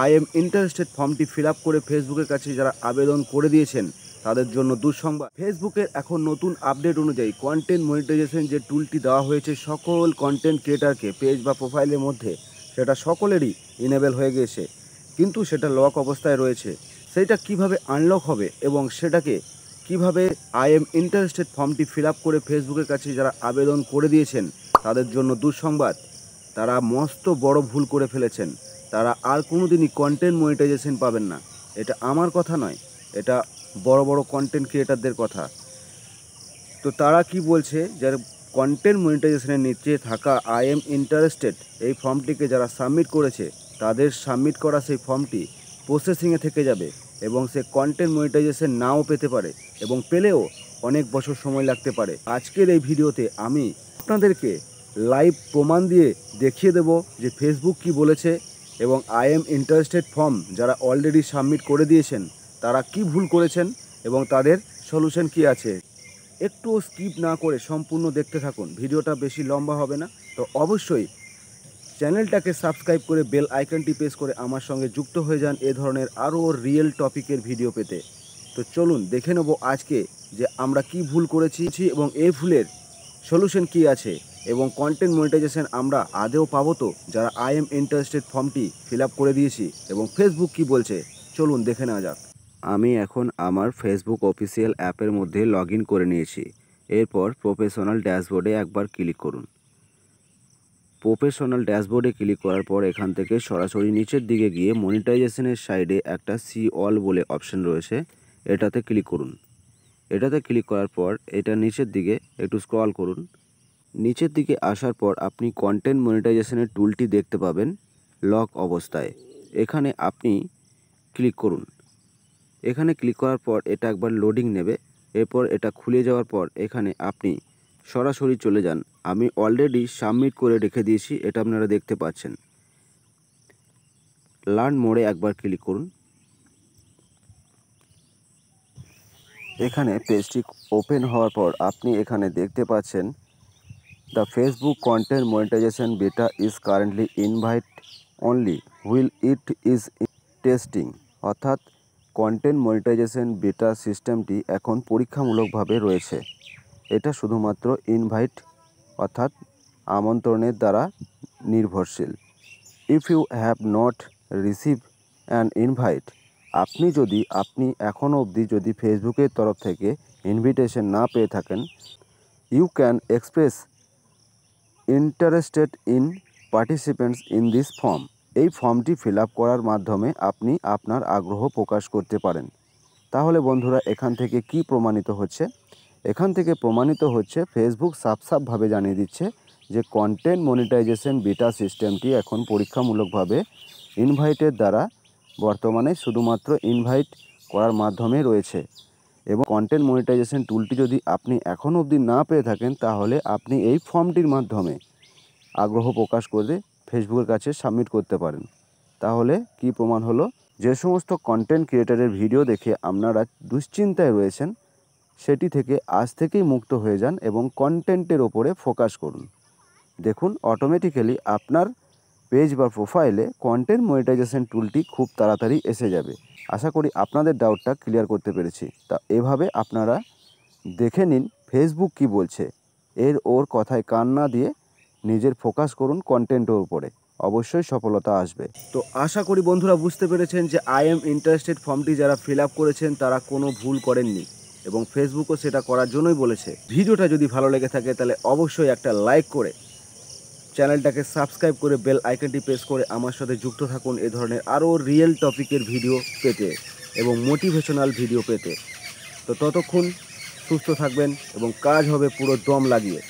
I am interested ফর্মটি fill up করে ফেসবুকের কাছে যারা আবেদন করে দিয়েছেন তাদের জন্য দুঃসংবাদ। ফেসবুকের এখন নতুন আপডেট অনুযায়ী কন্টেন্ট মনিটাইজেশন যে টুলটি দেওয়া হয়েছে সকল কন্টেন্ট ক্রিয়েটারকে পেজ বা প্রোফাইলের মধ্যে, সেটা সকলেরই ইনেবল হয়ে গিয়েছে, কিন্তু সেটা লক অবস্থায় রয়েছে। সেইটা কিভাবে আনলক হবে এবং সেটাকে কিভাবে আই এম ইন্টারেস্টেড ফর্মটি ফিল আপ করে ফেসবুকের কাছে যারা আবেদন করে দিয়েছেন তাদের জন্য দুঃসংবাদ। তারা মস্ত বড় ভুল করে ফেলেছেন। তারা আর কোনোদিনই কন্টেন্ট মনিটাইজেশন পাবেন না। এটা আমার কথা নয়, এটা বড় বড় কন্টেন্ট ক্রিয়েটারদের কথা। তো তারা কি বলছে, যারা কন্টেন্ট মনিটাইজেশনের নিচে থাকা আই এম ইন্টারেস্টেড এই ফর্মটিকে যারা সাবমিট করেছে তাদের সাবমিট করা সেই ফর্মটি প্রসেসিংয়ে থেকে যাবে এবং সে কন্টেন্ট মনিটাইজেশন নাও পেতে পারে এবং পেলেও অনেক বছর সময় লাগতে পারে। আজকের এই ভিডিওতে আমি আপনাদেরকে লাইভ প্রমাণ দিয়ে দেখিয়ে দেব যে ফেসবুক কি বলেছে এবং আই এম ইন্টারেস্টেড ফর্ম যারা অলরেডি সাবমিট করে দিয়েছেন তারা কি ভুল করেছেন এবং তাদের সলিউশন কি আছে। একটু স্কিপ না করে সম্পূর্ণ দেখতে থাকুন, ভিডিওটা বেশি লম্বা হবে না। তো অবশ্যই চ্যানেলটাকে সাবস্ক্রাইব করে বেল আইকনটি প্রেস করে আমার সঙ্গে যুক্ত হয়ে যান এ ধরনের আরও রিয়েল টপিকের ভিডিও পেতে। তো চলুন দেখে নেব আজকে যে আমরা কি ভুল করেছি এবং এই ভুলের সলিউশন কি আছে এবং কন্টেন্ট মনিটাইজেশন আমরা আদেও পাবো তো যারা আই এম ইন্টারেস্টেড ফর্মটি ফিল আপ করে দিয়েছি এবং ফেসবুক কি বলছে চলুন দেখে নেওয়া যাক। আমি এখন আমার ফেসবুক অফিসিয়াল অ্যাপের মধ্যে লগ ইন করে নিয়েছি। এরপর প্রফেশনাল ড্যাশবোর্ডে একবার ক্লিক করুন। প্রফেশনাল ড্যাশবোর্ডে ক্লিক করার পর এখান থেকে সরাসরি নিচের দিকে গিয়ে মনিটাইজেশনের সাইডে একটা সি অল বলে অপশন রয়েছে, এটাতে ক্লিক করুন। এটাতে ক্লিক করার পর এটা নিচের দিকে একটু স্ক্রল করুন। নিচের দিকে আসার পর আপনি কন্টেন্ট মনিটাইজেশনের টুলটি দেখতে পাবেন লক অবস্থায়। এখানে আপনি ক্লিক করুন। এখানে ক্লিক করার পর এটা একবার লোডিং নেবে। এরপর এটা খুলে যাওয়ার পর এখানে আপনি সরাসরি চলে যান। আমি অলরেডি সাবমিট করে রেখে দিয়েছি, এটা আপনারা দেখতে পাচ্ছেন। লার্ন মোডে একবার ক্লিক করুন। এখানে পেজটি ওপেন হওয়ার পর আপনি এখানে দেখতে পাচ্ছেন the Facebook content monetization beta is currently invite only while it is testing, অর্থাৎ কন্টেন্ট মনিটাইজেশন বেটা সিস্টেমটি এখন পরীক্ষামূলকভাবে রয়েছে। এটা শুধুমাত্র ইনভাইট অর্থাৎ আমন্ত্রণের দ্বারা নির্ভরশীল। If you have not receive an invite, আপনি এখনও অবধি যদি ফেসবুকের তরফ থেকে ইনভিটেশন না পেয়ে থাকেন, you can express interested in participants in this form. এই ফর্মটি ফিল আপ করার মাধ্যমে আপনি আপনার আগ্রহ প্রকাশ করতে পারেন। তাহলে বন্ধুরা এখান থেকে কি প্রমাণিত হচ্ছে? এখান থেকে প্রমাণিত হচ্ছে ফেসবুক সাফভাবে জানিয়ে দিচ্ছে যে কন্টেন্ট মনিটাইজেশন বিটা সিস্টেমটি এখন পরীক্ষামূলকভাবে ইনভাইটের দ্বারা বর্তমানে শুধুমাত্র ইনভাইট করার মাধ্যমে রয়েছে এবং কন্টেন্ট মনিটাইজেশন টুলটি যদি আপনি এখনও অবধি না পেয়ে থাকেন তাহলে আপনি এই ফর্মটির মাধ্যমে আগ্রহ প্রকাশ করে ফেসবুকের কাছে সাবমিট করতে পারেন। তাহলে কি প্রমাণ হলো? যে সমস্ত কন্টেন্ট ক্রিয়েটারের ভিডিও দেখে আপনারা দুশ্চিন্তায় রয়েছেন সেটি থেকে আজ থেকেই মুক্ত হয়ে যান এবং কন্টেন্টের ওপরে ফোকাস করুন। দেখুন অটোমেটিক্যালি আপনার পেজ বা প্রোফাইলে কন্টেন্ট মনিটাইজেশন টুলটি খুব তাড়াতাড়ি এসে যাবে। আশা করি আপনাদের ডাউটটা ক্লিয়ার করতে পেরেছি। তা এভাবে আপনারা দেখে নিন ফেসবুক কি বলছে, ওর কথায় কান না দিয়ে নিজের ফোকাস করুন কন্টেন্টের উপরে, অবশ্যই সফলতা আসবে। তো আশা করি বন্ধুরা বুঝতে পেরেছেন যে আই এম ইন্টারেস্টেড ফর্মটি যারা ফিল আপ করেছেন তারা কোনো ভুল করেননি এবং ফেসবুকও সেটা করার জন্যই বলেছে। ভিডিওটা যদি ভালো লেগে থাকে তাহলে অবশ্যই একটা লাইক করে চ্যানেলটাকে সাবস্ক্রাইব করে বেল আইকনটি প্রেস করে আমার সাথে যুক্ত থাকুন এ ধরনের আরও রিয়েল টপিকের ভিডিও পেতে এবং মোটিভেশনাল ভিডিও পেতে। তো ততক্ষণ সুস্থ থাকবেন এবং কাজ হবে পুরো দম লাগিয়ে।